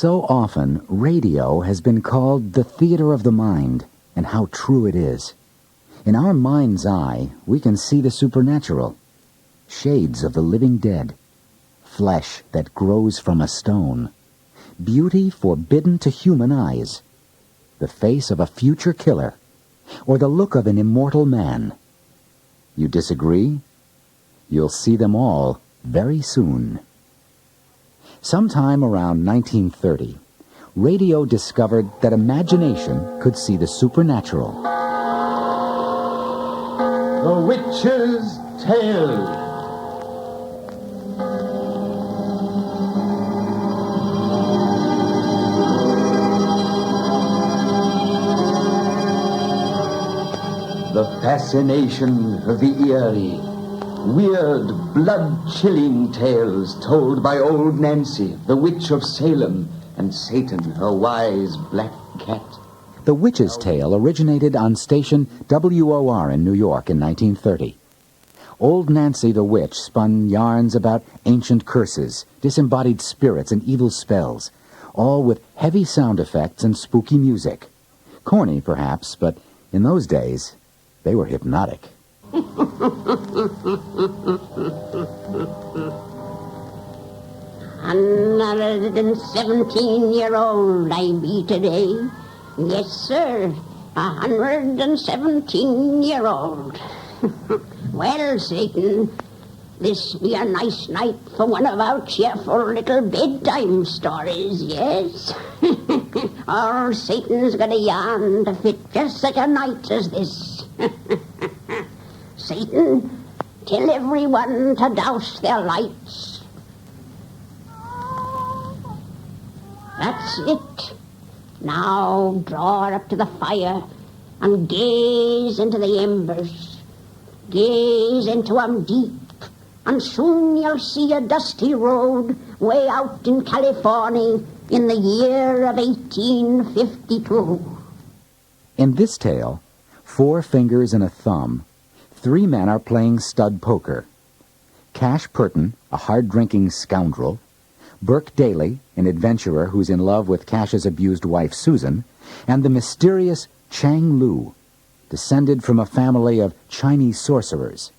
So often, radio has been called the theater of the mind, and how true it is. In our mind's eye, we can see the supernatural, shades of the living dead, flesh that grows from a stone, beauty forbidden to human eyes, the face of a future killer, or the look of an immortal man. You disagree? You'll see them all very soon. Sometime around 1930, radio discovered that imagination could see the supernatural. The Witch's Tale. The fascination of the eerie, weird, blood-chilling tales told by old Nancy, the witch of Salem, and Satan, her wise black cat. The Witch's Tale originated on station WOR in New York in 1930. Old Nancy the Witch spun yarns about ancient curses, disembodied spirits, and evil spells, all with heavy sound effects and spooky music. Corny, perhaps, but in those days, they were hypnotic. 117-year-old I be today. Yes, sir, 117-year-old. Well, Satan, this be a nice night for one of our cheerful little bedtime stories, yes? Oh, Satan's got a yarn to fit just such a night as this. Satan, tell everyone to douse their lights. That's it. Now draw her up to the fire and gaze into the embers. Gaze into 'em deep, and soon you'll see a dusty road way out in California in the year of 1852. In this tale, 4 fingers and a thumb, 3 men are playing stud poker. Cash Purton, a hard-drinking scoundrel, Burke Daly, an adventurer who's in love with Cash's abused wife Susan, and the mysterious Chang Lu, descended from a family of Chinese sorcerers.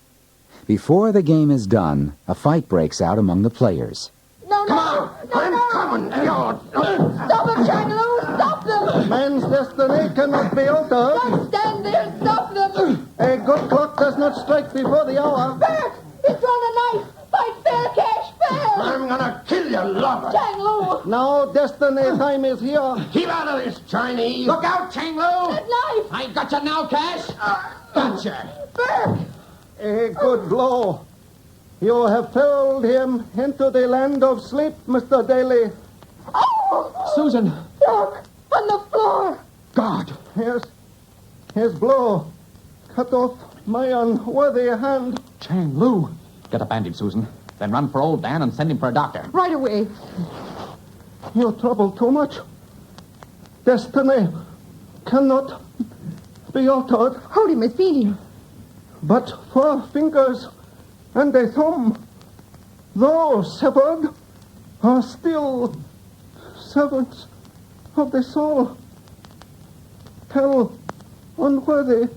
Before the game is done, a fight breaks out among the players. No, Come on! I'm coming! Stop them, Chang Lu! Stop them! Man's destiny cannot be altered. Don't stand there! Stop them! A good clock does not strike before the hour. Burke! He's drawn a knife! Fight fair, Cash, fair! I'm gonna kill you, lover! Chang Lu! Now destiny time is here. Keep out of this, Chinese! Look out, Chang Lu! That knife! I got you now, Cash! Gotcha! Burke! A good blow. You have felled him into the land of sleep, Mr. Daly. Oh! Susan! Burke! On the floor! God! Yes, his blow cut off my unworthy hand. Chang Lu. Get a bandage, Susan. Then run for old Dan and send him for a doctor. Right away. You trouble too much. Destiny cannot be altered. Hold him, feel him. But 4 fingers and a thumb, though severed, are still servants of the soul. Tell unworthy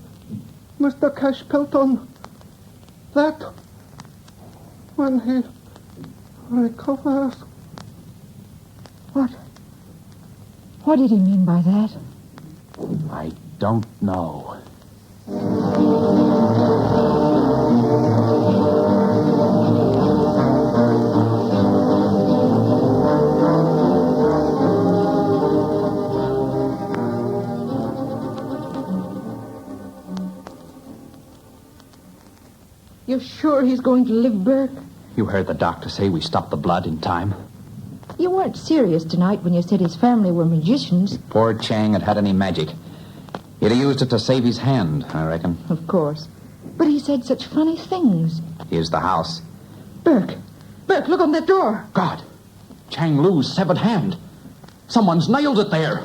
Mr. Cash Pelton that when he recovers... What did he mean by that? I don't know. You're sure he's going to live, Burke? You heard the doctor say we stopped the blood in time. You weren't serious tonight when you said his family were magicians. Poor Chang had any magic. He'd have used it to save his hand, I reckon. Of course. But he said such funny things. Here's the house. Burke! Burke, look on that door. God! Chang Lu's severed hand. Someone's nailed it there.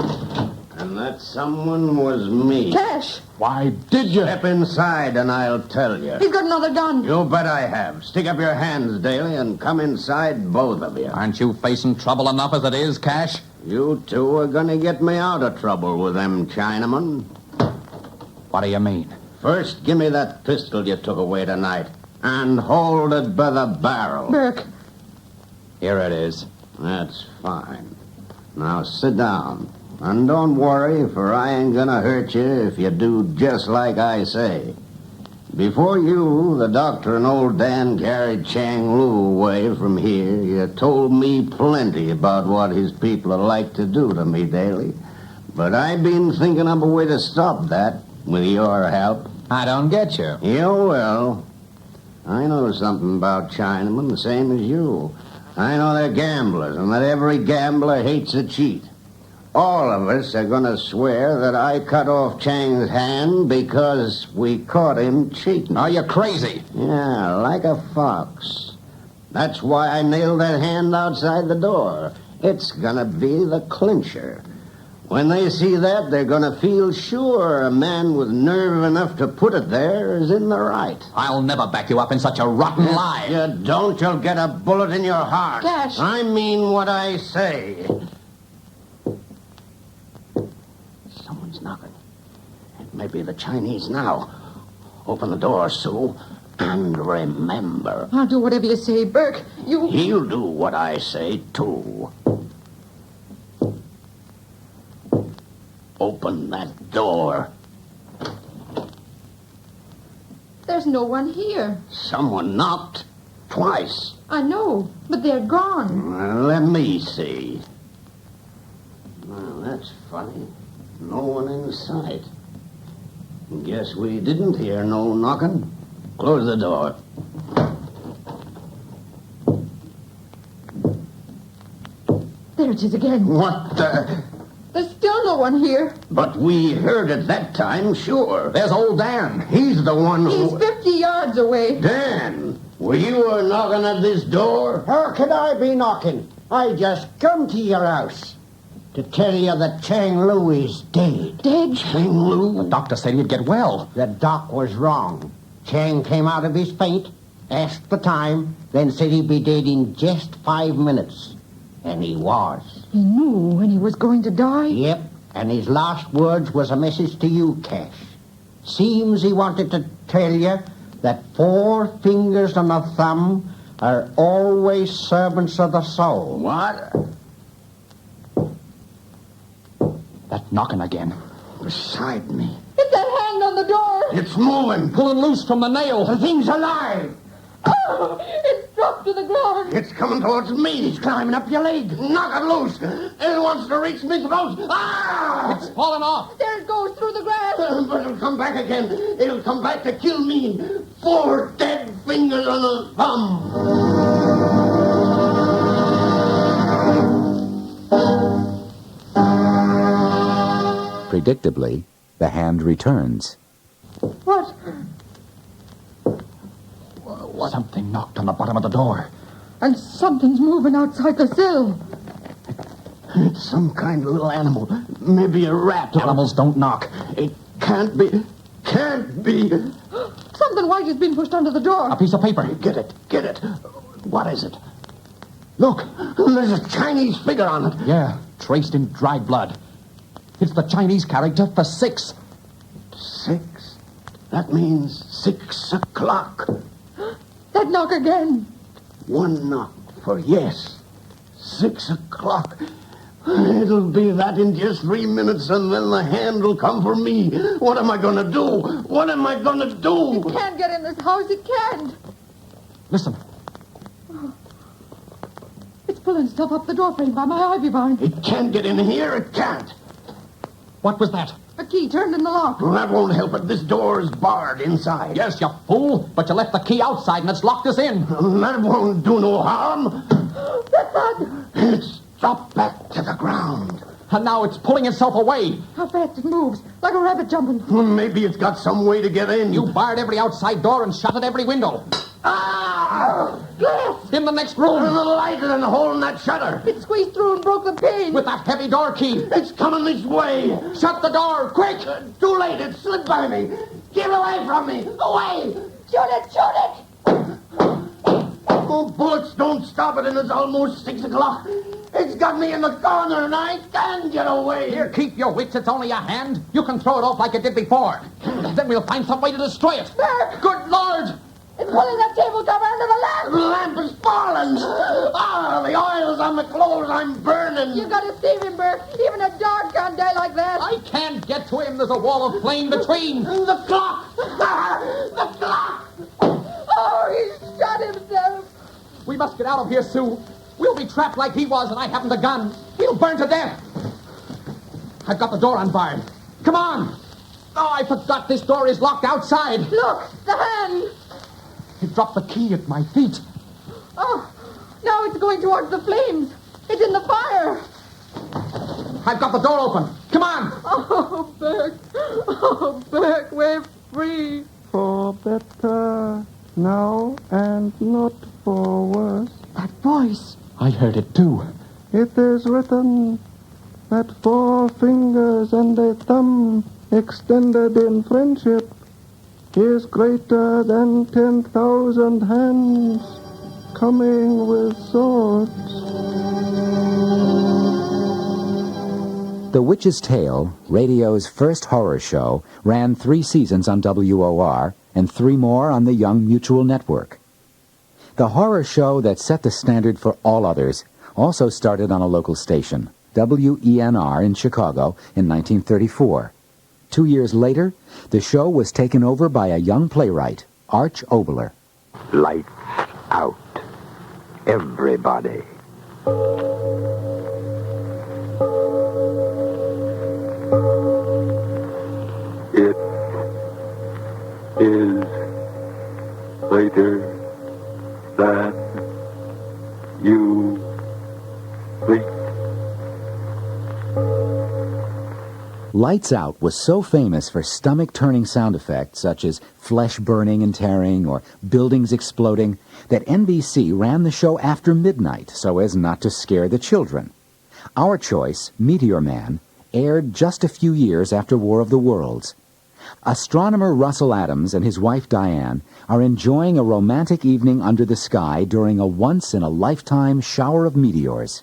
And that someone was me. Cash! Why did you? Step inside and I'll tell you. He's got another gun. You bet I have. Stick up your hands, Daly, and come inside, both of you. Aren't you facing trouble enough as it is, Cash? You two are gonna get me out of trouble with them Chinamen. What do you mean? First, give me that pistol you took away tonight. And hold it by the barrel. Burke, Here it is. That's fine. Now sit down. And don't worry, for I ain't gonna hurt you if you do just like I say. Before you, the doctor, and old Dan carried Chang Lu away from here, you told me plenty about what his people like to do to me daily. But I've been thinking of a way to stop that, with your help. I don't get you. You will. I know something about Chinamen, the same as you. I know they're gamblers, and that every gambler hates a cheat. All of us are going to swear that I cut off Chang's hand because we caught him cheating. Are you crazy? Yeah, like a fox. That's why I nailed that hand outside the door. It's going to be the clincher. When they see that, they're going to feel sure a man with nerve enough to put it there is in the right. I'll never back you up in such a rotten lie. You don't, you'll get a bullet in your heart. Cash. I mean what I say. Someone's knocking. It may be the Chinese now. Open the door, Sue. And remember, I'll do whatever you say, Burke. You... he'll do what I say, too. Open that door. There's no one here. Someone knocked twice. I know, but they're gone. Well, let me see. Well, that's funny. No one in sight. Guess we didn't hear no knocking. Close the door. There it is again. What the... There's still no one here. But we heard it that time, sure. There's old Dan. He's the one He's who... 50 yards away. Dan, were you knocking at this door? How could I be knocking? I just come to your house to tell you that Chang Lu is dead. Dead? Chang Lu? The doctor said he'd get well. The doc was wrong. Chang came out of his faint, asked the time, then said he'd be dead in just 5 minutes. And he was. He knew when he was going to die. Yep, and his last words was a message to you, Cash. Seems he wanted to tell you that 4 fingers and a thumb are always servants of the soul. What? That knocking again. Beside me. It's that hand on the door. It's moving. Pulling loose from the nail. The thing's alive. Oh, it's dropped to the ground. It's coming towards me. It's climbing up your leg. Knock it loose. It wants to reach me throat. Ah! It's falling off. There it goes through the grass. But it'll come back again. It'll come back to kill me. 4 dead fingers on a thumb. Predictably, the hand returns. What? Something knocked on the bottom of the door. And something's moving outside the sill. It's some kind of little animal. Maybe a rat. Animals don't knock. It can't be. Can't be. Something white has been pushed under the door. A piece of paper. Get it. Get it. What is it? Look. There's a Chinese figure on it. Yeah, traced in dried blood. It's the Chinese character for 6. 6? That means 6 o'clock. That knock again. 1 knock for yes. 6 o'clock. It'll be that in just 3 minutes, and then the hand will come for me. What am I going to do? What am I going to do? It can't get in this house. It can't. Listen. It's pulling stuff up the doorframe by my ivy vine. It can't get in here. It can't. What was that? A key turned in the lock. Well, that won't help it. This door is barred inside. Yes, you fool. But you left the key outside and it's locked us in. That won't do no harm. What's that? It's dropped back to the ground. And now it's pulling itself away. How fast it moves. Like a rabbit jumping. Well, maybe it's got some way to get in. You barred every outside door and shut at every window. Ah! Glass! In the next There's room. a light in the hole in that shutter. It squeezed through and broke the pane. With that heavy door key. It's coming this way. Shut the door, quick! Too late. It slipped by me. Get away from me. Away. Shoot it! Shoot it! Oh, bullets don't stop it, and it's almost 6 o'clock. It's got me in the corner and I can't get away. Here, keep your wits. It's only a hand. You can throw it off like you did before. Then we'll find some way to destroy it. Good Lord! It's pulling that table cover under the lamp. The lamp is falling. The oil's on the clothes. I'm burning. You got to save him, Bert. Even a dog can't die like that. I can't get to him. There's a wall of flame between. The clock. The clock. Oh, he shot himself. We must get out of here, Sue. We'll be trapped like he was, and I haven't a gun. He'll burn to death. I've got the door unbarred. Come on. Oh, I forgot this door is locked outside. Look, the hand. He dropped the key at my feet. Oh, now it's going towards the flames. It's in the fire. I've got the door open. Come on. Oh, Bert. Oh, Bert, we're free. For better now and not for worse. That voice. I heard it too. It is written that 4 fingers and a thumb extended in friendship is greater than 10,000 hands coming with swords. The Witch's Tale, radio's first horror show, ran 3 seasons on WOR and 3 more on the Young Mutual Network. The horror show that set the standard for all others also started on a local station, WENR in Chicago, in 1934. 2 years later, the show was taken over by a young playwright, Arch Oboler. Lights out. Everybody. It is later than you think. Lights Out was so famous for stomach-turning sound effects such as flesh burning and tearing or buildings exploding that NBC ran the show after midnight so as not to scare the children. Our choice, Meteor Man, aired just a few years after War of the Worlds. Astronomer Russell Adams and his wife Diane are enjoying a romantic evening under the sky during a once-in-a-lifetime shower of meteors.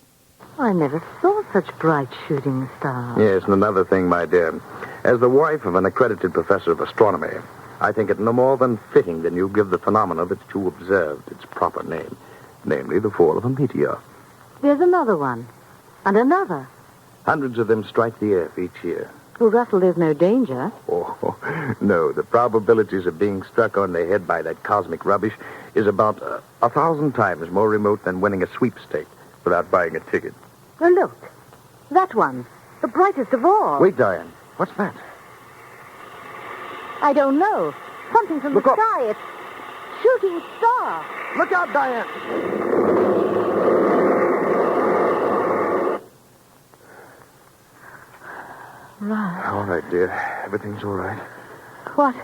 I never saw such bright shooting stars. Yes, and another thing, my dear. As the wife of an accredited professor of astronomy, I think it no more than fitting that you give the phenomena that you observed its proper name, namely the fall of a meteor. There's another one. And another. Hundreds of them strike the earth each year. Well, Russell, there's no danger. Oh, no. The probabilities of being struck on the head by that cosmic rubbish is about 1,000 times more remote than winning a sweepstake without buying a ticket. Oh, look. That one. The brightest of all. Wait, Diane. What's that? I don't know. Something from Look the up. sky. It's shooting star. Look out, Diane! Right. All right, dear. Everything's all right. What?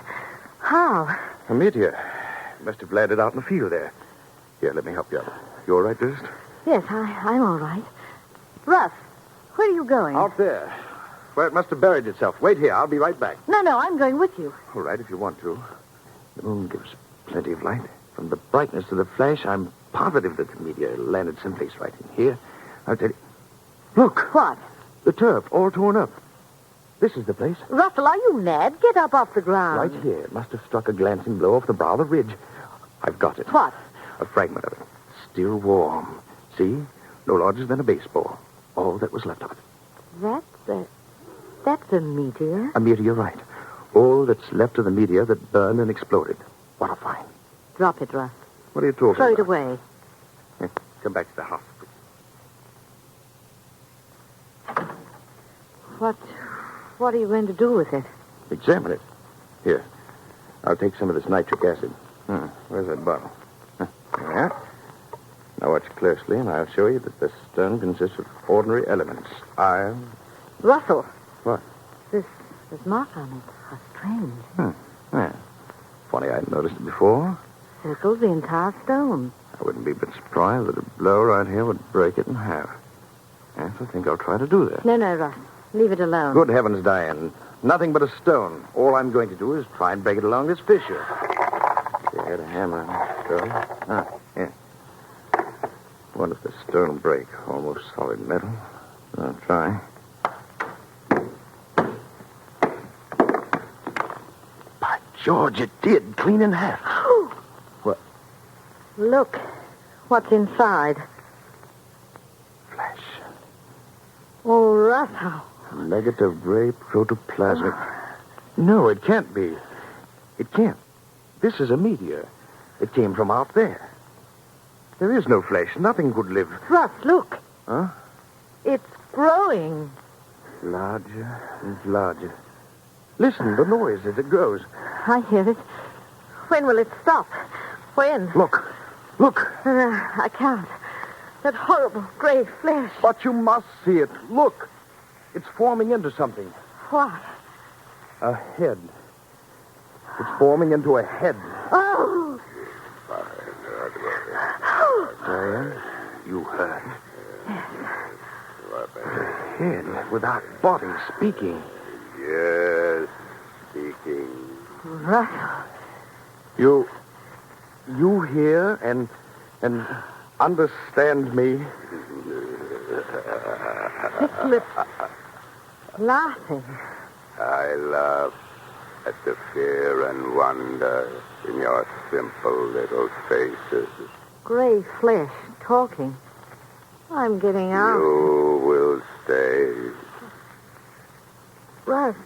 How? A meteor. Must have landed out in the field there. Here, let me help you out. You all right, dearest? Yes, I'm all right. Russ, where are you going? Out there. Where it must have buried itself. Wait here. I'll be right back. No, I'm going with you. All right, if you want to. The moon gives plenty of light. From the brightness of the flash, I'm positive that the meteor landed someplace right in here. I'll tell you. Look. What? The turf, all torn up. This is the place. Russell, are you mad? Get up off the ground. Right here. It must have struck a glancing blow off the brow of the ridge. I've got it. What? A fragment of it. Still warm. See? No larger than a baseball. All that was left of it. That's a meteor. A meteorite. All that's left of the meteor that burned and exploded. What a find. Drop it, Russ. What are you talking Throw about? it away. Here, come back to the house. What are you going to do with it? Examine it. Here. I'll take some of this nitric acid. Where's that bottle? There we are. Now watch closely, and I'll show you that the stone consists of ordinary elements. Iron. Russell. What? This mark on it. How strange. Yeah. Funny I hadn't noticed it before. Circles the entire stone. I wouldn't be a bit surprised that a blow right here would break it in half. Yes, I think I'll try to do that. No, Russ. Leave it alone. Good heavens, Diane. Nothing but a stone. All I'm going to do is try and break it along this fissure. If you had a hammer and a stone. Here. What if the stone break? Almost solid metal. I'll try. By George, it did. Clean in half. What? Look. What's inside? Flesh. Oh, Russ, how? Negative gray protoplasmic. No, it can't be. It can't. This is a meteor. It came from out there. There is no flesh. Nothing could live. Russ, look. Huh? It's growing. Larger and larger. Listen, the noise as it grows. I hear it. When will it stop? When? Look. Look. I can't. That horrible gray flesh. But you must see it. Look. It's forming into something. What? A head. It's forming into a head. Oh! Diane, you heard. A head without body speaking. Yes, speaking. Russ. You hear and understand me. Its lips laughing. I laugh at the fear and wonder in your simple little faces. Gray flesh talking. I'm getting out. You will stay. Russ,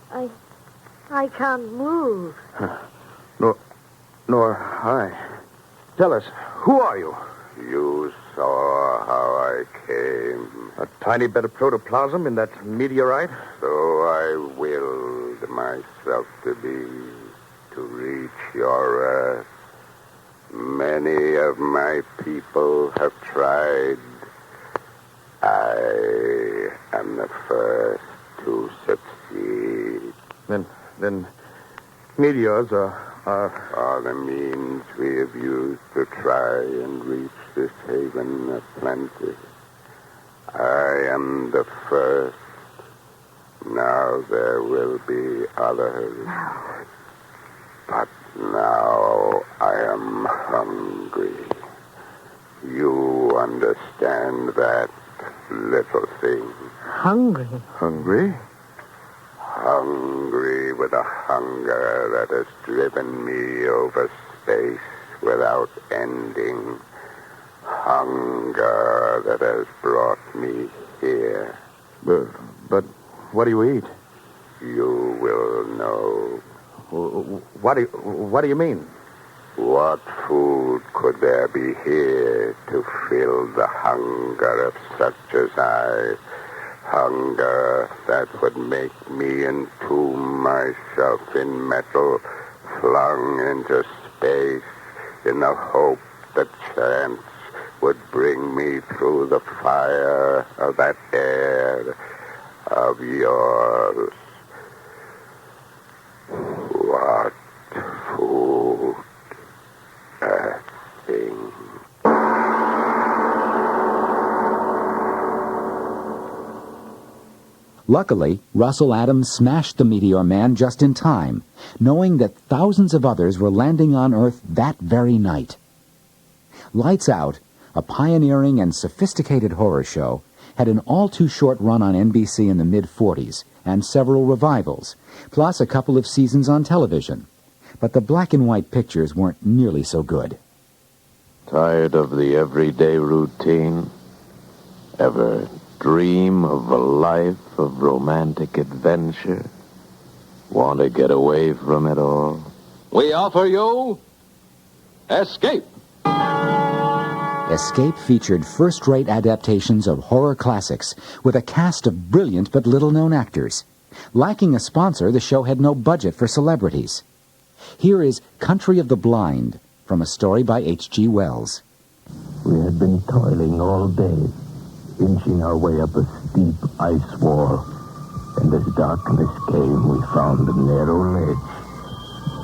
I can't move. Nor I. Tell us, who are you? You saw how I came. A tiny bit of protoplasm in that meteorite? So I willed myself to be, to reach your earth. Many of my people have tried. I am the first to succeed. Then meteors are the means we have used to try and reach this haven of plenty. I am the first. Now there will be others. But now I am hungry. You understand that, little thing? Hungry? Hungry? Hungry with a hunger that has driven me over space without ending. Hunger that has brought me here. But what do you eat? You will know. What do you mean? What food could there be here to fill the hunger of such as I? Hunger that would make me entomb myself in metal, flung into space in the hope that chance would bring me through the fire of that air of yours. What food, a thing. Luckily, Russell Adams smashed the Meteor Man just in time, knowing that thousands of others were landing on Earth that very night. Lights Out, a pioneering and sophisticated horror show, had an all-too-short run on NBC in the mid-40s and several revivals, plus a couple of seasons on television. But the black-and-white pictures weren't nearly so good. Tired of the everyday routine? Ever dream of a life of romantic adventure? Want to get away from it all? We offer you Escape. Escape featured first-rate adaptations of horror classics with a cast of brilliant but little-known actors. Lacking a sponsor, the show had no budget for celebrities. Here is Country of the Blind, from a story by H.G. Wells. We had been toiling all day, inching our way up a steep ice wall, and as darkness came, we found a narrow ledge,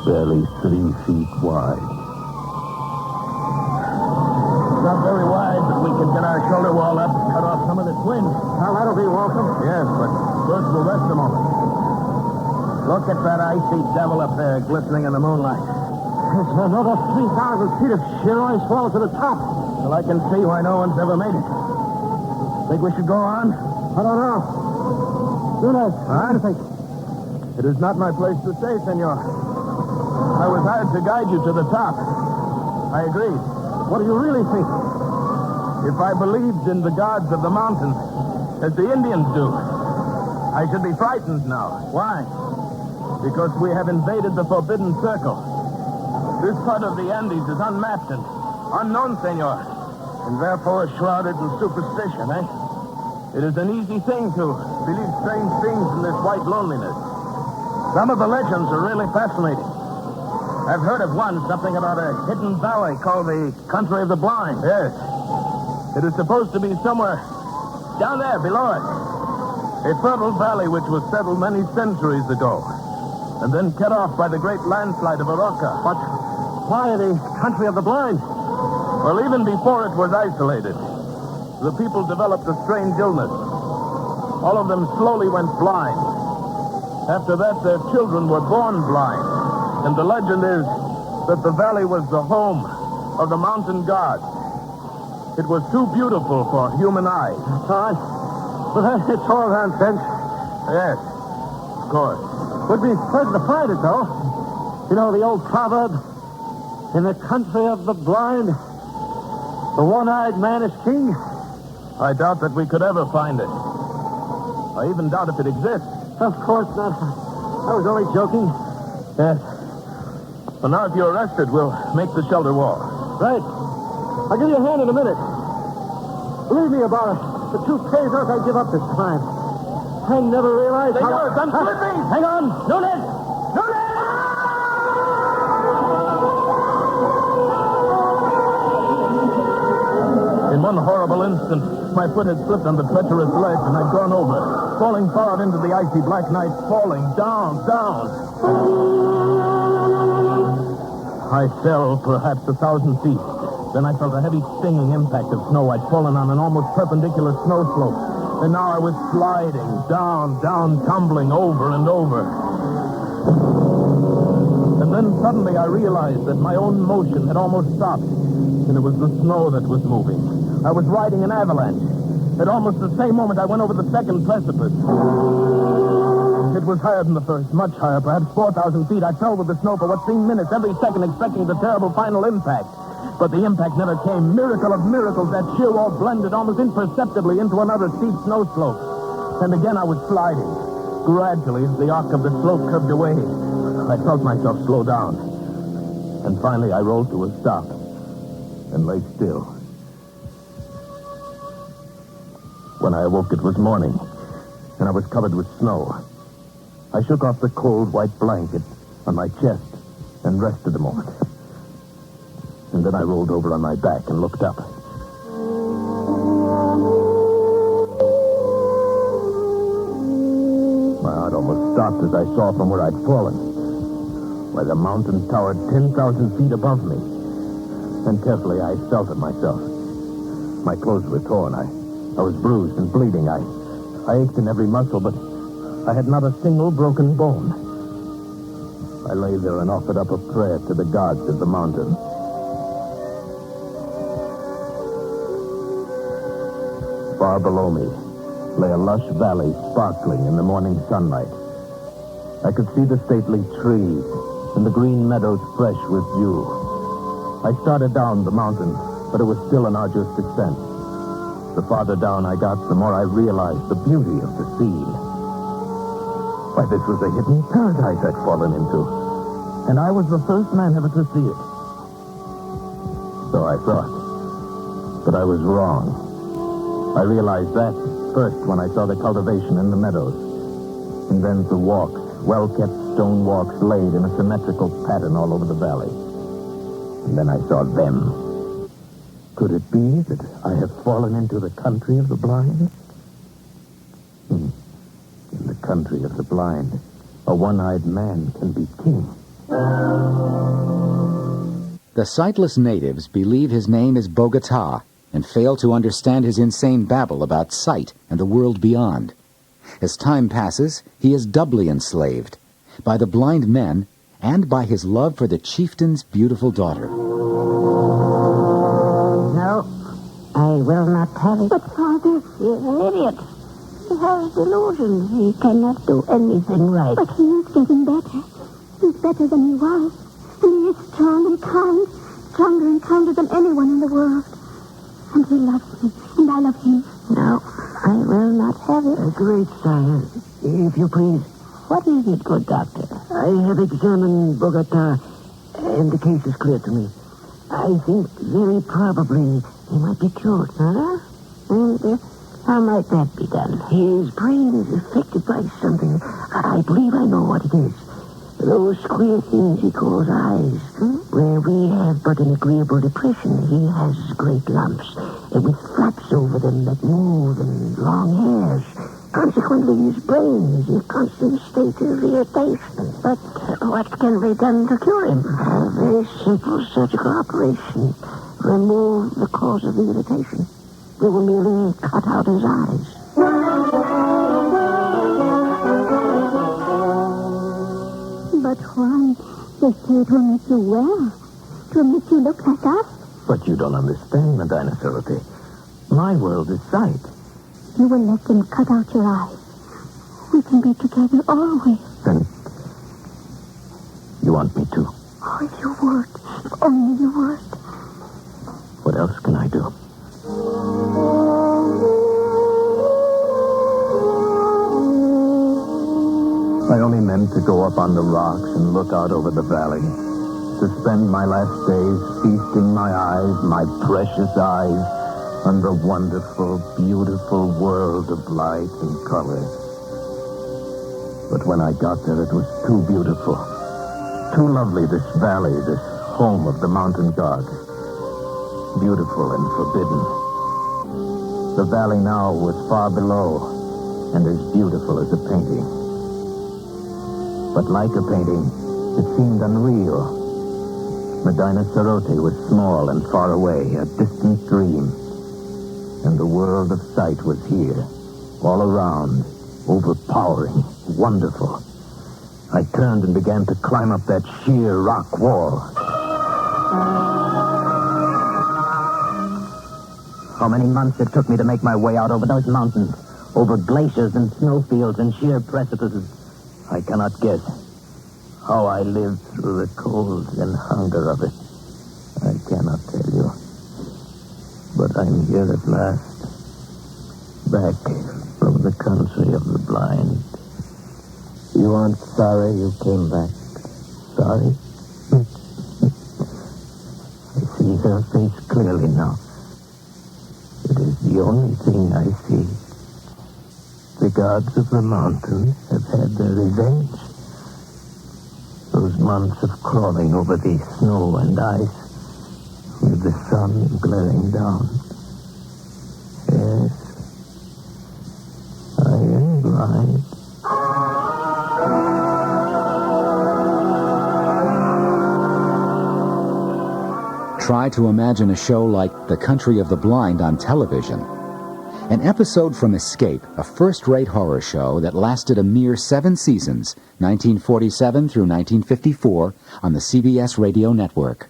barely 3 feet wide. Not very wide, but we can get our shoulder wall up and cut off some of this wind. Now, that'll be welcome. Yes, but first we'll rest a moment. Look at that icy devil up there glistening in the moonlight. It's another 3,000 feet of sheer ice wall to the top. Well, I can see why no one's ever made it. Think we should go on? I don't know. Nunez, what do you think? It is not my place to say, senor. I was hired to guide you to the top. I agree. What do you really think? If I believed in the gods of the mountain, as the Indians do, I should be frightened now. Why? Because we have invaded the Forbidden Circle. This part of the Andes is unmapped and unknown, senor, and therefore shrouded in superstition, eh? It is an easy thing to believe strange things in this white loneliness. Some of the legends are really fascinating. I've heard of one, something about a hidden valley called the Country of the Blind. Yes. It is supposed to be somewhere down there below us. A fertile valley which was settled many centuries ago, and then cut off by the great landslide of Oroca. But why the Country of the Blind? Well, even before it was isolated, the people developed a strange illness. All of them slowly went blind. After that, their children were born blind. And the legend is that the valley was the home of the mountain gods. It was too beautiful for human eyes. But it's all nonsense. Yes, of course. Would be pleasant to find it, though. You know the old proverb, in the country of the blind, the one-eyed man is king? I doubt that we could ever find it. I even doubt if it exists. Of course not. I was only joking. Yes. Well, now if you're arrested, we'll make the shelter wall. Right. I'll give you a hand in a minute. Believe me about it. The 2 pesos I give up this time. I never realized Senor, how... I'm slipping! Hang on! Nunez! In one horrible instant, my foot had slipped on the treacherous ledge and I'd gone over, falling far out into the icy black night, falling down. I fell perhaps 1,000 feet. Then I felt a heavy stinging impact of snow. I'd fallen on an almost perpendicular snow slope. And now I was sliding down, tumbling over and over. And then suddenly I realized that my own motion had almost stopped. And it was the snow that was moving. I was riding an avalanche. At almost the same moment, I went over the second precipice. It was higher than the first, much higher, perhaps 4,000 feet. I fell with the snow for what seemed minutes, every second expecting the terrible final impact. But the impact never came. Miracle of miracles, that sheer wall blended almost imperceptibly into another steep snow slope. And again I was sliding. Gradually, as the arc of the slope curved away, I felt myself slow down. And finally, I rolled to a stop and lay still. When I awoke, it was morning, and I was covered with snow. I shook off the cold white blanket on my chest and rested a moment. And then I rolled over on my back and looked up. My heart almost stopped as I saw from where I'd fallen. Why, the mountain towered 10,000 feet above me. And carefully I felt of myself. My clothes were torn. I was bruised and bleeding. I ached in every muscle, but I had not a single broken bone. I lay there and offered up a prayer to the gods of the mountain. Far below me lay a lush valley sparkling in the morning sunlight. I could see the stately trees and the green meadows fresh with dew. I started down the mountain, but it was still an arduous descent. The farther down I got, the more I realized the beauty of the scene. Why, this was a hidden paradise I'd fallen into, and I was the first man ever to see it. So I thought, but I was wrong. I realized that first when I saw the cultivation in the meadows, and then the walks, well-kept stone walks laid in a symmetrical pattern all over the valley. And then I saw them. Could it be that I have fallen into the country of the blind? In the country of the blind, a one-eyed man can be king. The sightless natives believe his name is Bogota and fail to understand his insane babble about sight and the world beyond. As time passes, he is doubly enslaved by the blind men and by his love for the chieftain's beautiful daughter. Now, will not have it. But, Father... He's an idiot. He has delusions. He cannot do anything right. But he is getting better. He's better than he was. And he is strong and kind. Stronger and kinder than anyone in the world. And he loves me. And I love him. No, I will not have it. Great sire, if you please. What is it, good doctor? I have examined Bogota, and the case is clear to me. I think very probably he might be cured. Huh? And how might that be done? His brain is affected by something. I believe I know what it is. Those queer things he calls eyes. Where we have but an agreeable depression, he has great lumps, with flaps over them that move and long hairs. Consequently, his brain is in a constant state of irritation. But what can be done to cure him? A very simple surgical operation. Remove the cause of the irritation. We will merely cut out his eyes. But Juan, they say it will make you well. It will make you look like us. But you don't understand, Medina Cerote. My world is sight. You will let them cut out your eyes. We can be together always. Then you want me to? Oh, if you would. If only you would. What else can I do? I only meant to go up on the rocks and look out over the valley. To spend my last days feasting my eyes, my precious eyes, on the wonderful, beautiful world of light and color. But when I got there, it was too beautiful. Too lovely, this valley, this home of the mountain god. Beautiful and forbidden. The valley now was far below, and as beautiful as a painting. But like a painting, it seemed unreal. Medina Cerote was small and far away, a distant dream. And the world of sight was here, all around, overpowering, wonderful. I turned and began to climb up that sheer rock wall. How many months it took me to make my way out over those mountains, over glaciers and snowfields and sheer precipices. I cannot guess how I lived through the cold and hunger of it. I cannot tell you. But I'm here at last, back from the country of the blind. You aren't sorry you came back? Sorry? I see her face clearly now. It is the only thing I see. The gods of the mountains have had their revenge. Those months of crawling over the snow and ice, with the sun glaring down. Yes, I am blind. Try to imagine a show like The Country of the Blind on television. An episode from Escape, a first-rate horror show that lasted a mere 7 seasons, 1947 through 1954, on the CBS radio network.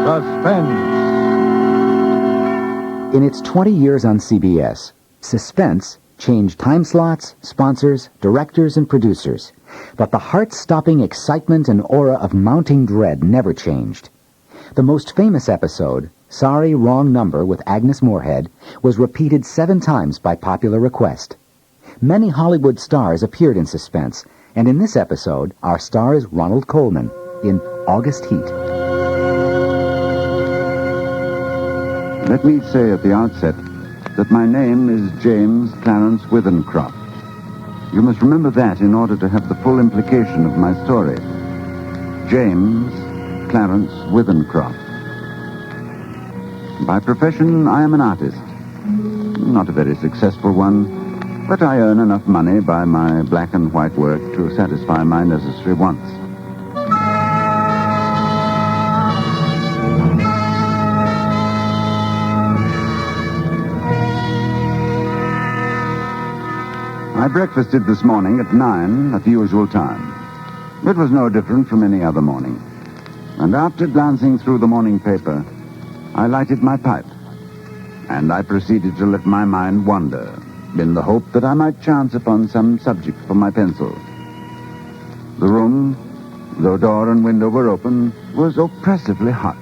Suspense. In its 20 years on CBS, Suspense changed time slots, sponsors, directors, and producers. But the heart-stopping excitement and aura of mounting dread never changed. The most famous episode, Sorry, Wrong Number with Agnes Moorehead, was repeated 7 times by popular request. Many Hollywood stars appeared in Suspense, and in this episode, our star is Ronald Colman in August Heat. Let me say at the outset that my name is James Clarence Withencroft. You must remember that in order to have the full implication of my story. James Clarence Withencroft. By profession, I am an artist. Not a very successful one, but I earn enough money by my black and white work to satisfy my necessary wants. I breakfasted this morning at 9 at the usual time. It was no different from any other morning. And after glancing through the morning paper, I lighted my pipe. And I proceeded to let my mind wander, in the hope that I might chance upon some subject for my pencil. The room, though door and window were open, was oppressively hot.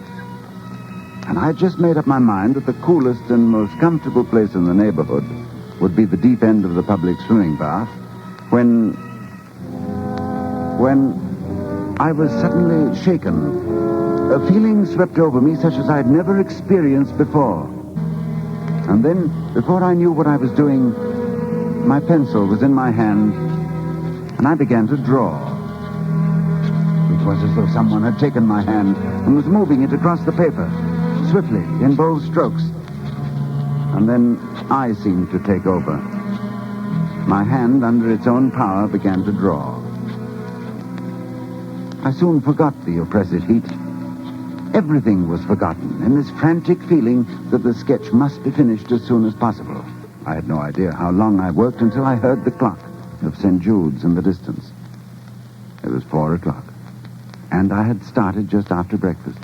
And I had just made up my mind that the coolest and most comfortable place in the neighborhood would be the deep end of the public swimming bath, when I was suddenly shaken. A feeling swept over me such as I'd never experienced before. And then, before I knew what I was doing, my pencil was in my hand, and I began to draw. It was as though someone had taken my hand and was moving it across the paper, swiftly, in bold strokes. And then I seemed to take over. My hand, under its own power, began to draw. I soon forgot the oppressive heat. Everything was forgotten in this frantic feeling that the sketch must be finished as soon as possible. I had no idea how long I worked until I heard the clock of St. Jude's in the distance. It was 4 o'clock, and I had started just after breakfast.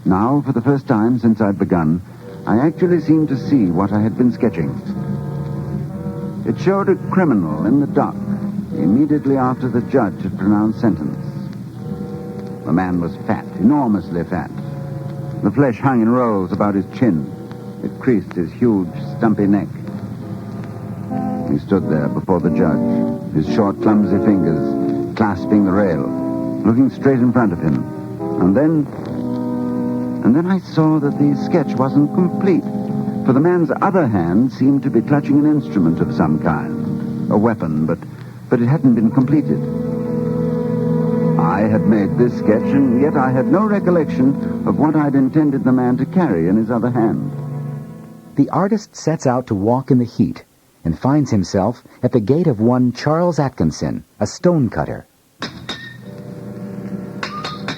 Now, for the first time since I'd begun, I actually seemed to see what I had been sketching. It showed a criminal in the dock immediately after the judge had pronounced sentence. The man was fat, enormously fat. The flesh hung in rolls about his chin. It creased his huge, stumpy neck. He stood there before the judge, his short, clumsy fingers clasping the rail, looking straight in front of him. And then I saw that the sketch wasn't complete, for the man's other hand seemed to be clutching an instrument of some kind, a weapon, but it hadn't been completed. I had made this sketch, and yet I had no recollection of what I'd intended the man to carry in his other hand. The artist sets out to walk in the heat and finds himself at the gate of one Charles Atkinson, a stonecutter.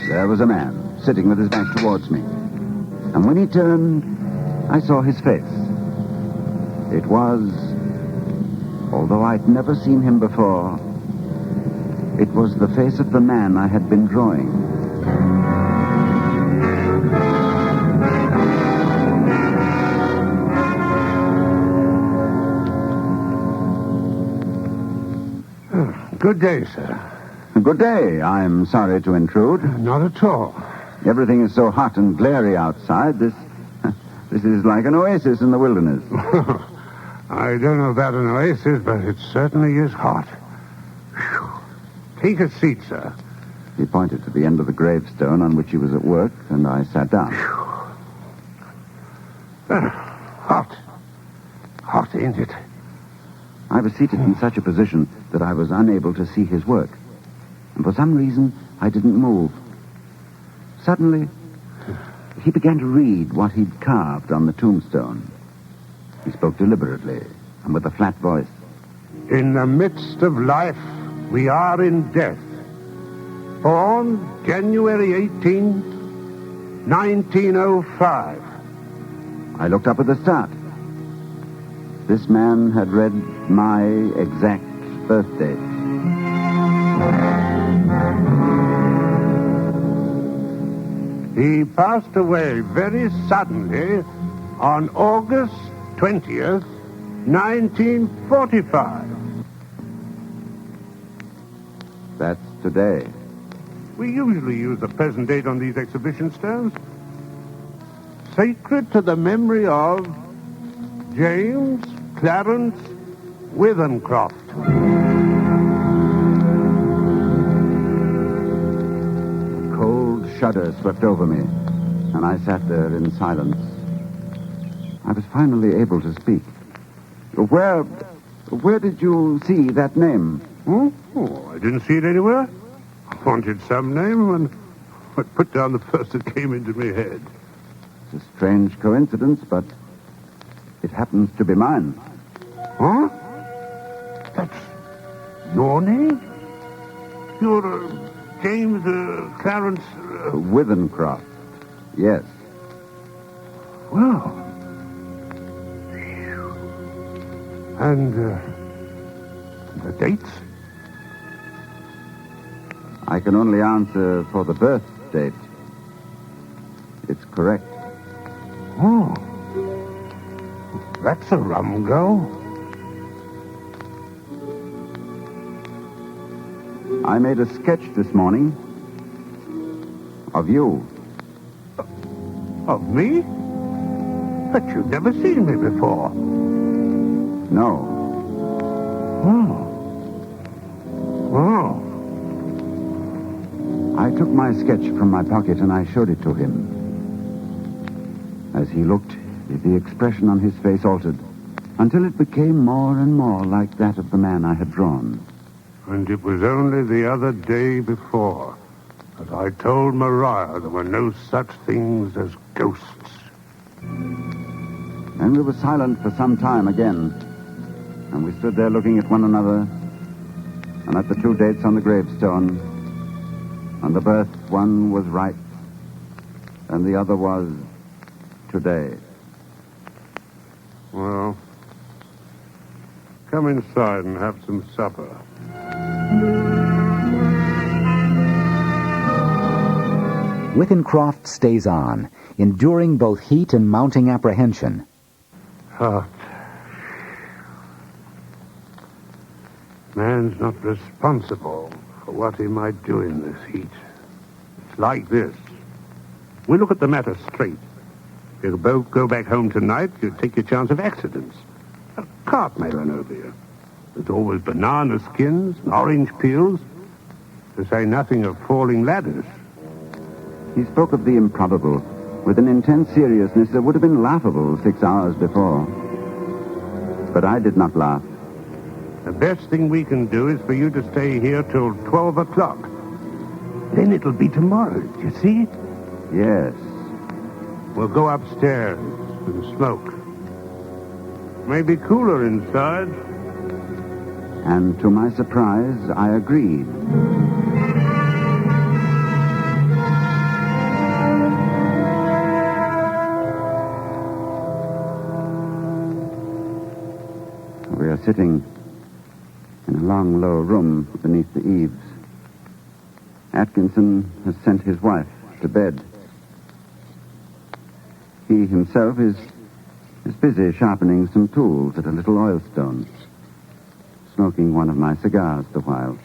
There was a man, sitting with his back towards me. And when he turned, I saw his face. It was, although I'd never seen him before, it was the face of the man I had been drawing. Good day, sir. Good day. I'm sorry to intrude. Not at all. Everything is so hot and glary outside. This is like an oasis in the wilderness. I don't know about an oasis, but it certainly is hot. Whew. Take a seat, sir. He pointed to the end of the gravestone on which he was at work, and I sat down. Hot. Hot, ain't it? I was seated in such a position that I was unable to see his work. And for some reason, I didn't move. Suddenly, he began to read what he'd carved on the tombstone. He spoke deliberately and with a flat voice. In the midst of life, we are in death. Born January 18, 1905. I looked up at the start. This man had read my exact birthday. He passed away very suddenly on August 20th, 1945. That's today. We usually use the present date on these exhibition stones. Sacred to the memory of James Clarence Withencroft. A cold shudder swept over me, and I sat there in silence. I was finally able to speak. Where did you see that name? Oh, I didn't see it anywhere. I wanted some name, and I put down the first that came into my head. It's a strange coincidence, but it happens to be mine. Huh? That's your name? You're James Clarence... Withencroft. Yes. Well... And the dates? I can only answer for the birth date. It's correct. Oh. That's a rum go. I made a sketch this morning of you. Of me? But you've never seen me before. No. Oh. Oh. I took my sketch from my pocket and I showed it to him. As he looked, the expression on his face altered until it became more and more like that of the man I had drawn. And it was only the other day before that I told Mariah there were no such things as ghosts. And we were silent for some time again. And we stood there looking at one another and at the two dates on the gravestone. On the birth, one was right, and the other was today. Well, come inside and have some supper. Wittencroft stays on, enduring both heat and mounting apprehension. Hot. Man's not responsible for what he might do in this heat. It's like this. We look at the matter straight. If you both go back home tonight, you take your chance of accidents. A cart may run over you. There's always banana skins and orange peels, to say nothing of falling ladders. He spoke of the improbable with an intense seriousness that would have been laughable 6 hours before. But I did not laugh. The best thing we can do is for you to stay here till 12 o'clock. Then it'll be tomorrow, do you see? Yes. We'll go upstairs and smoke. Maybe cooler inside. And to my surprise, I agreed. We are sitting in a long, low room beneath the eaves. Atkinson has sent his wife to bed. He himself is busy sharpening some tools at a little oil stone, smoking one of my cigars the while.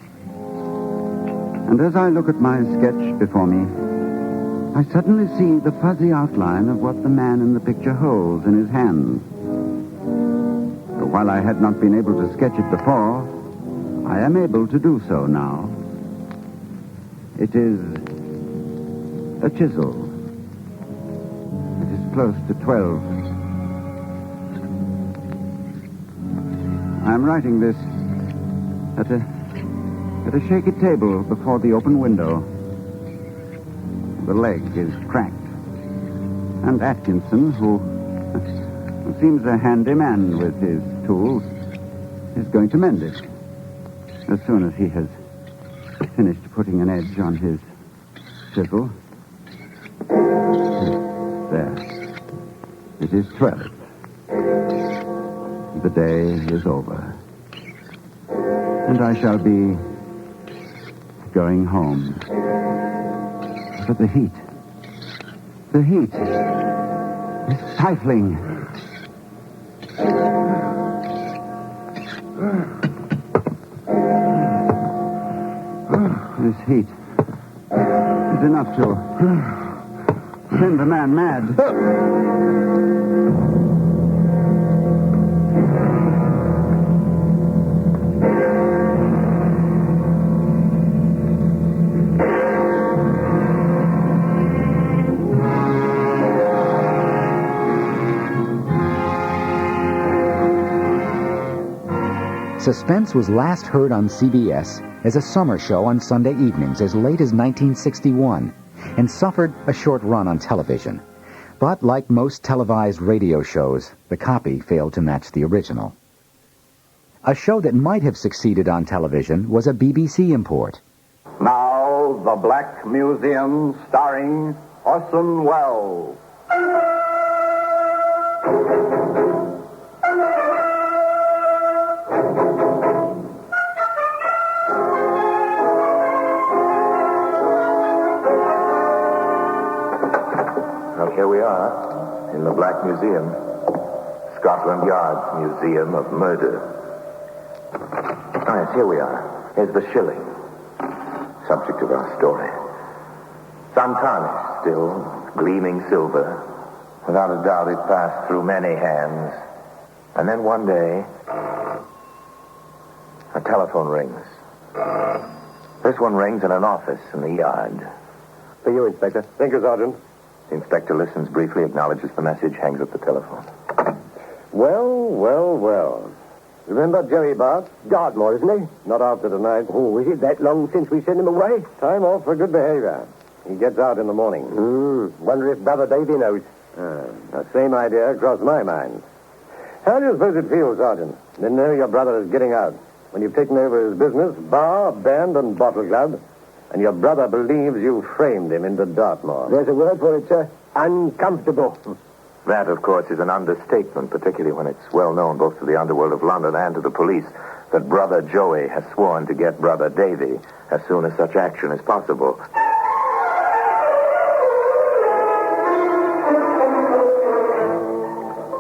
And as I look at my sketch before me, I suddenly see the fuzzy outline of what the man in the picture holds in his hand. So while I had not been able to sketch it before, I am able to do so now. It is a chisel. It is close to 12. I am writing this at a shaky table before the open window. The leg is cracked. And Atkinson, who seems a handy man with his tools, is going to mend it as soon as he has finished putting an edge on his chisel. There. It is 12. The day is over. And I shall be going home. But the heat is stifling. This heat is enough to send a man mad. Suspense was last heard on CBS as a summer show on Sunday evenings as late as 1961 and suffered a short run on television. But like most televised radio shows, the copy failed to match the original. A show that might have succeeded on television was a BBC import. Now, The Black Museum, starring Orson Welles. here we are, in the Black Museum. Scotland Yard's Museum of Murder. Oh, yes, here we are. Here's the shilling. Subject of our story. Some tarnished still, gleaming silver. Without a doubt, it passed through many hands. And then one day, a telephone rings. This one rings in an office in the yard. For you, Inspector. Thank you, Sergeant. The inspector listens briefly, acknowledges the message, hangs up the telephone. Well. Remember Jerry Bart? Dartmoor, isn't he? Not after tonight. Oh, is it that long since we sent him away? Time off for good behavior. He gets out in the morning. Wonder if Brother Davy knows. The same idea crossed my mind. How do you suppose it feels, Sergeant? To know your brother is getting out when you've taken over his business, bar, band, and bottle club, and your brother believes you framed him into Dartmoor? There's a word for it, sir. Uncomfortable. That, of course, is an understatement, particularly when it's well known both to the underworld of London and to the police that Brother Joey has sworn to get Brother Davy as soon as such action is possible.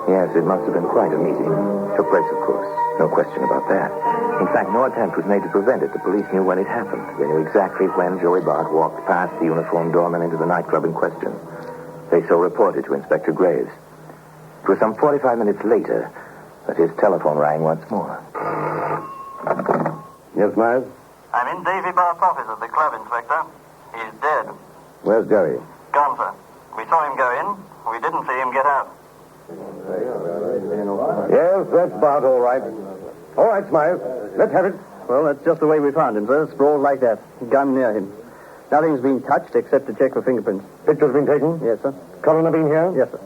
Yes, it must have been quite a meeting. Took place, of course. No question about that. In fact, no attempt was made to prevent it. The police knew when it happened. They knew exactly when Joey Bart walked past the uniformed doorman into the nightclub in question. They so reported to Inspector Graves. It was some 45 minutes later that his telephone rang once more. Yes, Miles? I'm in Davy Bart's office at the club, Inspector. He's dead. Where's Jerry? Gone, sir. We saw him go in. We didn't see him get out. Yes, that's Bart, all right. All right, Smiles. Let's have it. Well, that's just the way we found him, sir. Sprawled like that. Gun near him. Nothing's been touched except to check for fingerprints. Pictures been taken? Yes, sir. Coroner been here? Yes, sir.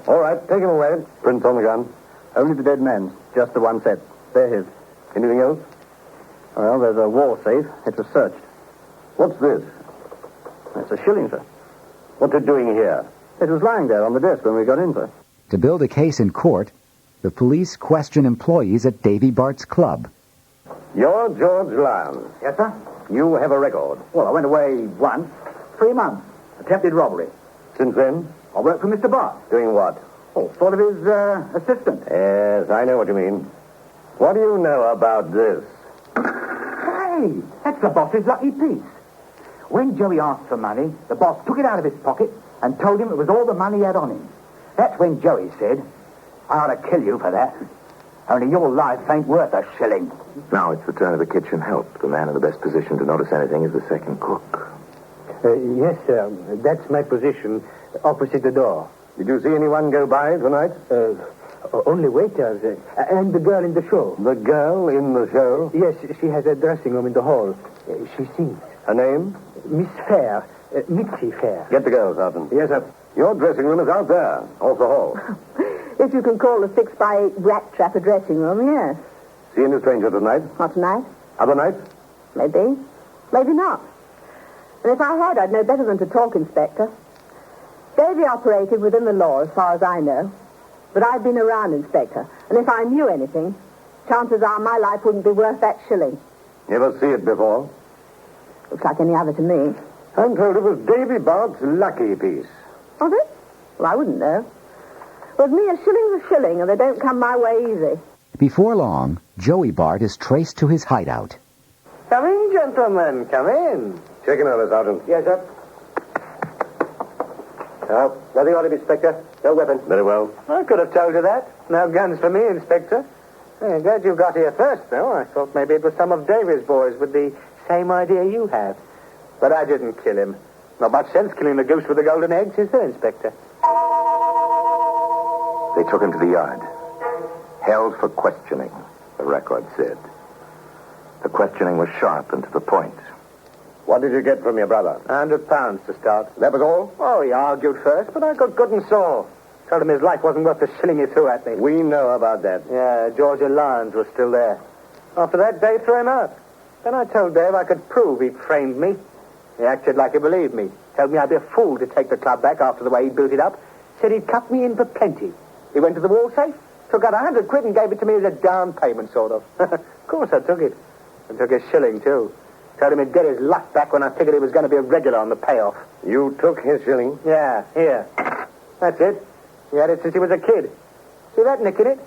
All right, take him away. Prints on the gun. Only the dead man's. Just the one set. They're his. Anything else? Well, there's a wall safe. It was searched. What's this? That's a shilling, sir. What's it doing here? It was lying there on the desk when we got in, sir. To build a case in court, the police question employees at Davy Bart's club. You're George Lyons. Yes, sir. You have a record. Well, I went away once. 3 months. Attempted robbery. Since then? I worked for Mr. Bart. Doing what? Oh, sort of his assistant. Yes, I know what you mean. What do you know about this? Hey, that's the boss's lucky piece. When Joey asked for money, the boss took it out of his pocket and told him it was all the money he had on him. That's when Joey said, I ought to kill you for that. Only your life ain't worth a shilling. Now it's the turn of the kitchen help. The man in the best position to notice anything is the second cook. Yes, sir. That's my position, opposite the door. Did you see anyone go by tonight? Only waiters, and the girl in the show. The girl in the show? Yes, she has a dressing room in the hall. She sings. Her name? Miss Fair. Mitzi Fair. Get the girl, Sergeant. Yes, sir. Your dressing room is out there, off the hall. If you can call a 6x8 rat trap a dressing room, yes. See any stranger tonight? Not tonight. Other nights? Maybe. Maybe not. And if I had, I'd know better than to talk, Inspector. Davy operated within the law, as far as I know. But I've been around, Inspector. And if I knew anything, chances are my life wouldn't be worth that shilling. You ever see it before? Looks like any other to me. I'm told it was Davy Bart's lucky piece. Was it? Well, I wouldn't know. With me, a shilling's a shilling, and they don't come my way easy. Before long, Joey Bart is traced to his hideout. Come in, gentlemen. Come in. Checking over, Sergeant. Yes, sir. No, nothing on him, Inspector. No weapon. Very well. I could have told you that. No guns for me, Inspector. I'm glad you got here first, though. I thought maybe it was some of Davy's boys with the same idea you have. But I didn't kill him. Not much sense killing the goose with the golden eggs, is there, Inspector? They took him to the yard. Held for questioning, the record said. The questioning was sharp and to the point. What did you get from your brother? £100 to start. That was all? Oh, he argued first, but I got good and sore. Told him his life wasn't worth the shilling he threw at me. We know about that. Yeah, Georgia Lyons was still there. After that, Dave threw him out. Then I told Dave I could prove he'd framed me. He acted like he believed me. Told me I'd be a fool to take the club back after the way he built it up. Said he'd cut me in for plenty. He went to the wall safe, took out £100 and gave it to me as a down payment, sort of. Of course I took it. And took his shilling, too. Told him he'd get his luck back when I figured he was going to be a regular on the payoff. You took his shilling? Yeah, here. That's it. He had it since he was a kid. See that nick in it?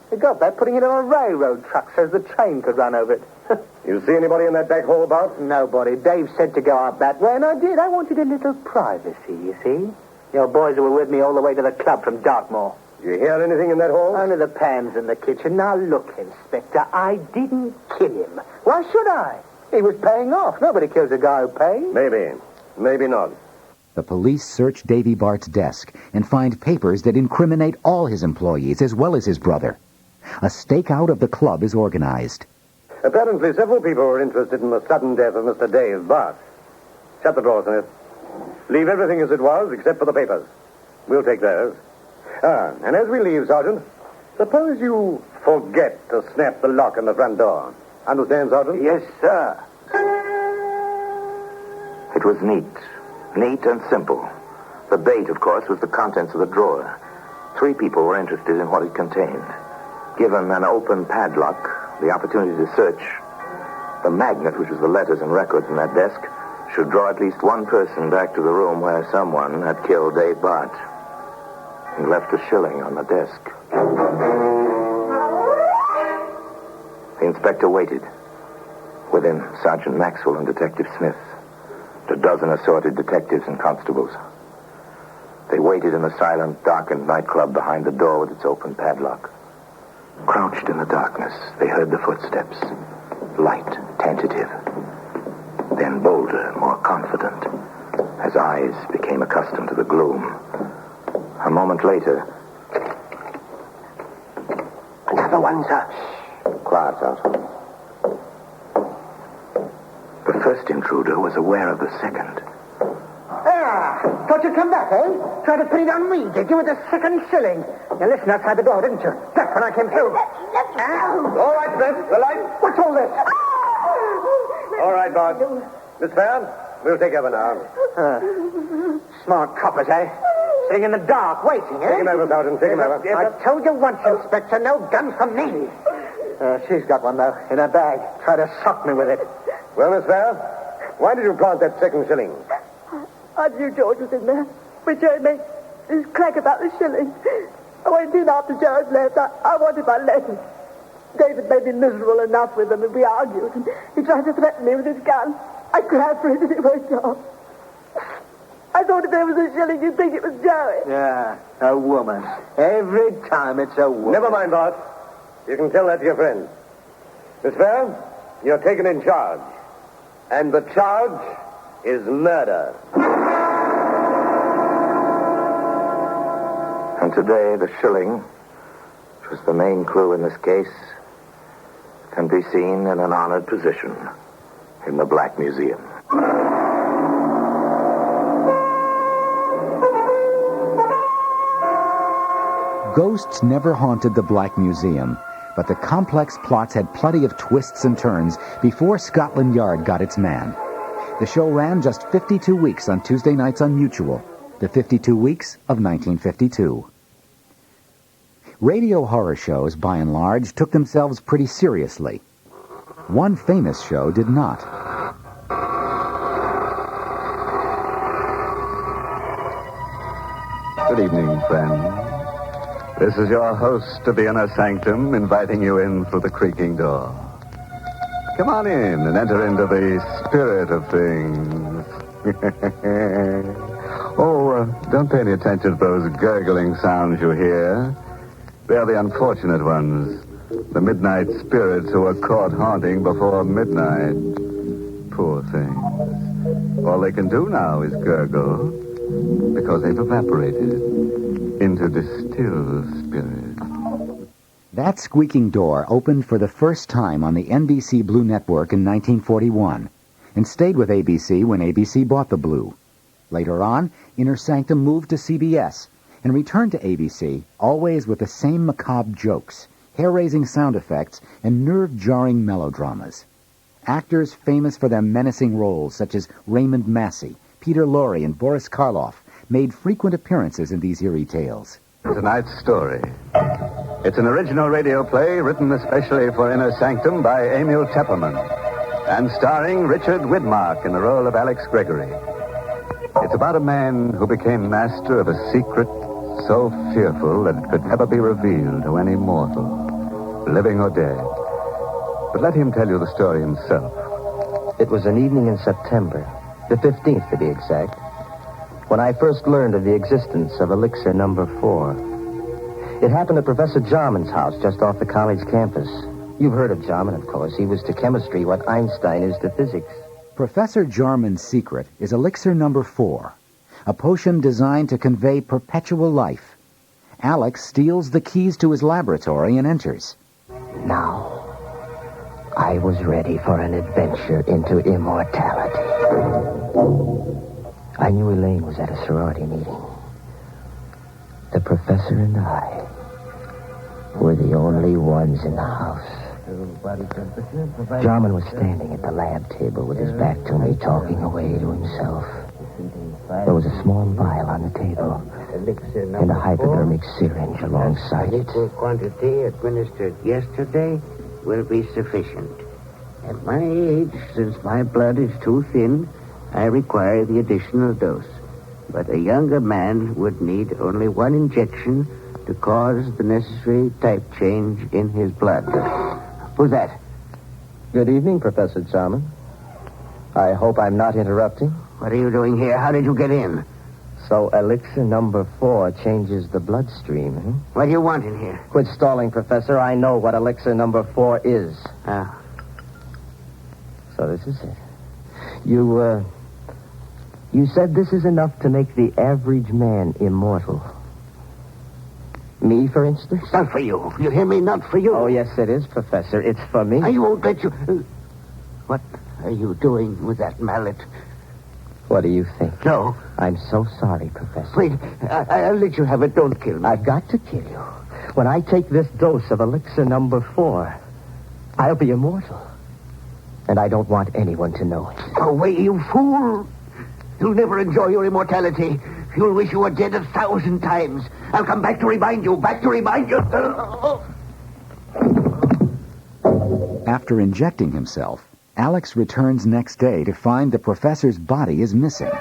He got that putting it on a railroad truck so the train could run over it. You see anybody in that back hall about? Nobody. Dave said to go out that way, and I did. I wanted a little privacy, you see. Your boys were with me all the way to the club from Dartmoor. You hear anything in that hall? Only the pans in the kitchen. Now look, Inspector, I didn't kill him. Why should I? He was paying off. Nobody kills a guy who pays. Maybe. Maybe not. The police search Davy Bart's desk and find papers that incriminate all his employees as well as his brother. A stakeout of the club is organized. Apparently, several people were interested in the sudden death of Mr. Dave Bart. Shut the door, Smith. Leave everything as it was, except for the papers. We'll take those. And as we leave, Sergeant, suppose you forget to snap the lock on the front door. Understand, Sergeant? Yes, sir. It was neat. Neat and simple. The bait, of course, was the contents of the drawer. 3 people were interested in what it contained. Given an open padlock, the opportunity to search, the magnet, which was the letters and records in that desk, should draw at least one person back to the room where someone had killed Dave Bart and left a shilling on the desk. The inspector waited, with him Sergeant Maxwell and Detective Smith, a dozen assorted detectives and constables. They waited in the silent, darkened nightclub behind the door with its open padlock. Crouched in the darkness, they heard the footsteps, light, tentative, then bolder, more confident, as eyes became accustomed to the gloom. A moment later... Another one, sir. Quiet, Sergeant. The first intruder was aware of the second. Thought you'd come back, eh? Tried to put it on me, did you, with the second shilling? You listened outside the door, didn't you? That's when I came through. All right, Smith, the light. What's all this? All right, Bart. Miss Fair, we'll take over now. Smart coppers, eh? Sitting in the dark, waiting, eh? Take him over, Sergeant. Take him over. I told you once, Inspector, no gun from me. She's got one, though, in her bag. Try to sock me with it. Well, Miss Fair, why did you plant that second shilling? I knew George was in there. Which heard me. His crack about the shilling. I went in after George left. I wanted my letters. David made me miserable enough with them, and we argued. And he tried to threaten me with his gun. I grabbed for it, and it went off. I thought if there was a shilling, you'd think it was Joey. Yeah, a woman. Every time it's a woman. Never mind, Bart. You can tell that to your friends. Miss Fair, you're taken in charge. And the charge is murder. And today, the shilling, which was the main clue in this case, can be seen in an honored position in the Black Museum. Ghosts never haunted the Black Museum, but the complex plots had plenty of twists and turns before Scotland Yard got its man. The show ran just 52 weeks on Tuesday nights on Mutual, the 52 weeks of 1952. Radio horror shows, by and large, took themselves pretty seriously. One famous show did not. Good evening, friends. This is your host of the Inner Sanctum inviting you in through the creaking door. Come on in and enter into the spirit of things. Don't pay any attention to those gurgling sounds you hear. They're the unfortunate ones. The midnight spirits who are caught haunting before midnight. Poor things. All they can do now is gurgle because they've evaporated into distilled spirit. That squeaking door opened for the first time on the NBC Blue Network in 1941 and stayed with ABC when ABC bought the Blue. Later on, Inner Sanctum moved to CBS and returned to ABC, always with the same macabre jokes, hair-raising sound effects, and nerve-jarring melodramas. Actors famous for their menacing roles, such as Raymond Massey, Peter Lorre, and Boris Karloff, made frequent appearances in these eerie tales. Tonight's story. It's an original radio play written especially for Inner Sanctum by Emil Tepperman and starring Richard Widmark in the role of Alex Gregory. It's about a man who became master of a secret, so fearful that it could never be revealed to any mortal, living or dead. But let him tell you the story himself. It was an evening in September, the 15th to be exact, when I first learned of the existence of elixir number 4. It happened at Professor Jarman's house just off the college campus. You've heard of Jarman, of course. He was to chemistry what Einstein is to physics. Professor Jarman's secret is elixir number 4, a potion designed to convey perpetual life. Alex steals the keys to his laboratory and enters. Now, I was ready for an adventure into immortality. I knew Elaine was at a sorority meeting. The professor and I were the only ones in the house. Jarman was standing at the lab table with his back to me, talking away to himself. There was a small vial on the table and a hypodermic syringe alongside it. Equal quantity administered yesterday will be sufficient. At my age, since my blood is too thin, I require the additional dose. But a younger man would need only one injection to cause the necessary type change in his blood. Who's that? Good evening, Professor Jarman. I hope I'm not interrupting. What are you doing here? How did you get in? So elixir number 4 changes the bloodstream, eh? What do you want in here? Quit stalling, Professor. I know what elixir number 4 is. Ah. So this is it. You said this is enough to make the average man immortal. Me, for instance? Not for you. You hear me? Not for you. Oh, yes, it is, Professor. It's for me. I won't let you... What are you doing with that mallet? What do you think? No. I'm so sorry, Professor. Wait, I'll let you have it. Don't kill me. I've got to kill you. When I take this dose of elixir number 4, I'll be immortal. And I don't want anyone to know it. Oh, wait, you fool. You'll never enjoy your immortality. You'll wish you were dead 1,000 times. I'll come back to remind you, After injecting himself, Alex returns next day to find the professor's body is missing.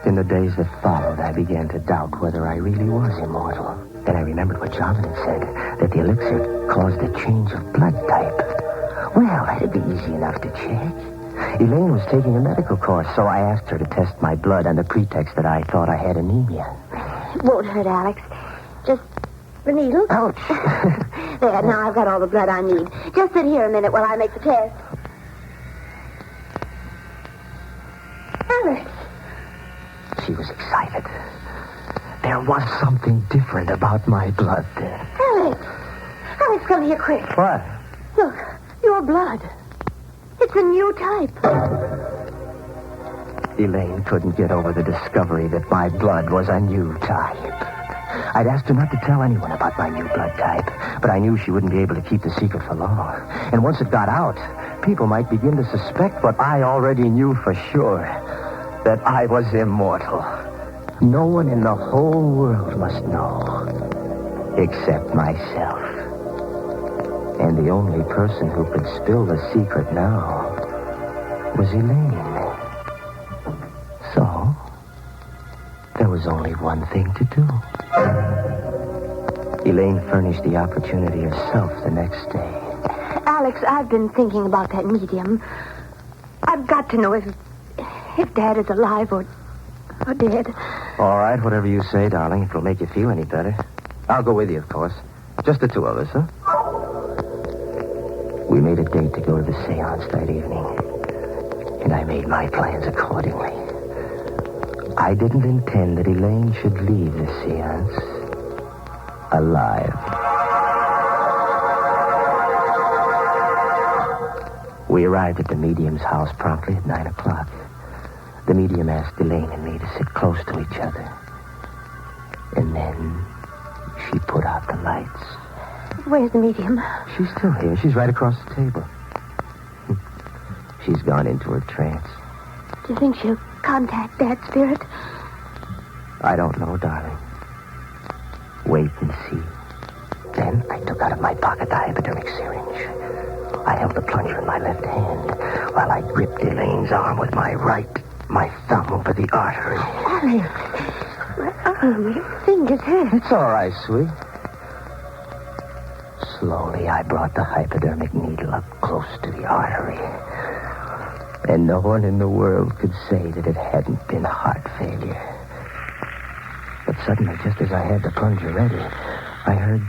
In the days that followed, I began to doubt whether I really was immortal. Then I remembered what Jarman had said, that the elixir caused a change of blood type. Well, that'd be easy enough to check. Elaine was taking a medical course, so I asked her to test my blood on the pretext that I thought I had anemia. It won't hurt, Alex. Just the needle. Ouch. There, now I've got all the blood I need. Just sit here a minute while I make the test. Alex. She was excited. There was something different about my blood then. Alex. Alex, come here quick. What? Look, your blood. It's a new type. Elaine couldn't get over the discovery that my blood was a new type. I'd asked her not to tell anyone about my new blood type, but I knew she wouldn't be able to keep the secret for long. And once it got out, people might begin to suspect what I already knew for sure, that I was immortal. No one in the whole world must know, except myself. And the only person who could spill the secret now was Elaine. So, there was only one thing to do. Elaine furnished the opportunity herself the next day. Alex, I've been thinking about that medium. I've got to know if Dad is alive or dead. All right, whatever you say, darling. If it'll make you feel any better. I'll go with you, of course. Just the two of us, huh? We made a date to go to the seance that evening, and I made my plans accordingly. I didn't intend that Elaine should leave the seance alive. We arrived at the medium's house promptly at 9 o'clock. The medium asked Elaine and me to sit close to each other. And then she put out the lights. Where's the medium? She's still here. She's right across the table. She's gone into her trance. Do you think she'll contact Dad's spirit? I don't know, darling. Wait and see. Then I took out of my pocket the hypodermic syringe. I held the plunger in my left hand. while I gripped Elaine's arm with my right, my thumb over the artery. Alex, my arm, your fingers hurt. It's all right, sweet. Slowly, I brought the hypodermic needle up close to the artery. And no one in the world could say that it hadn't been heart failure. But suddenly, just as I had the plunger ready, I heard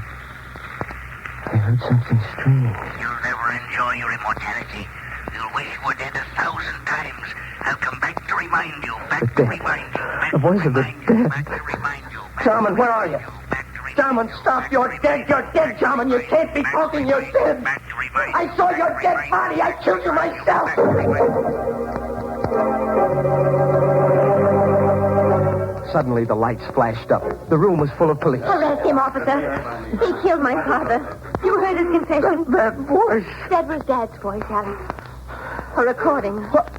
something strange. You'll never enjoy your immortality. You'll wish you were dead 1,000 times. I'll come back to remind you, back to remind you, back The voice of the dead. back to remind you. Jarman, where are you? Jarman, stop. You're dead. You're dead, Jarman. You can't be talking. You're dead. I saw your dead body. I killed you myself. Suddenly, the lights flashed up. The room was full of police. Arrest him, officer. He killed my father. You heard his confession. That voice. That was Dad's voice, Alex. A recording. What?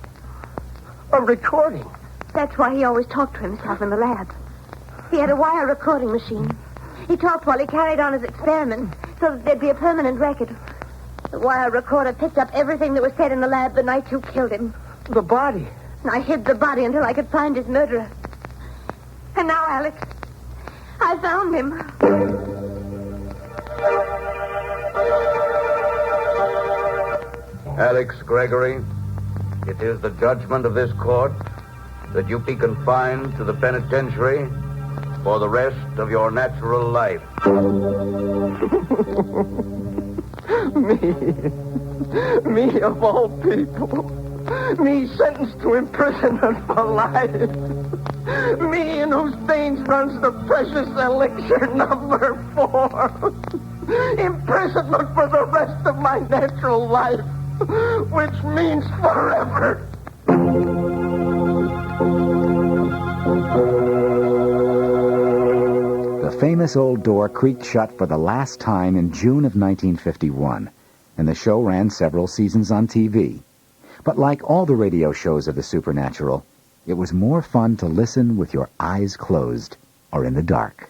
A recording? That's why he always talked to himself in the lab. He had a wire recording machine. He talked while he carried on his experiments so that there'd be a permanent record. The wire recorder picked up everything that was said in the lab the night you killed him. The body? And I hid the body until I could find his murderer. And now, Alex, I found him. Alex Gregory, it is the judgment of this court that you be confined to the penitentiary for the rest of your natural life. Me of all people. Me sentenced to imprisonment for life. Me in whose veins runs the precious elixir number 4. Imprisonment for the rest of my natural life, which means forever. The famous old door creaked shut for the last time in June of 1951, and the show ran several seasons on TV. But like all the radio shows of the supernatural, it was more fun to listen with your eyes closed or in the dark.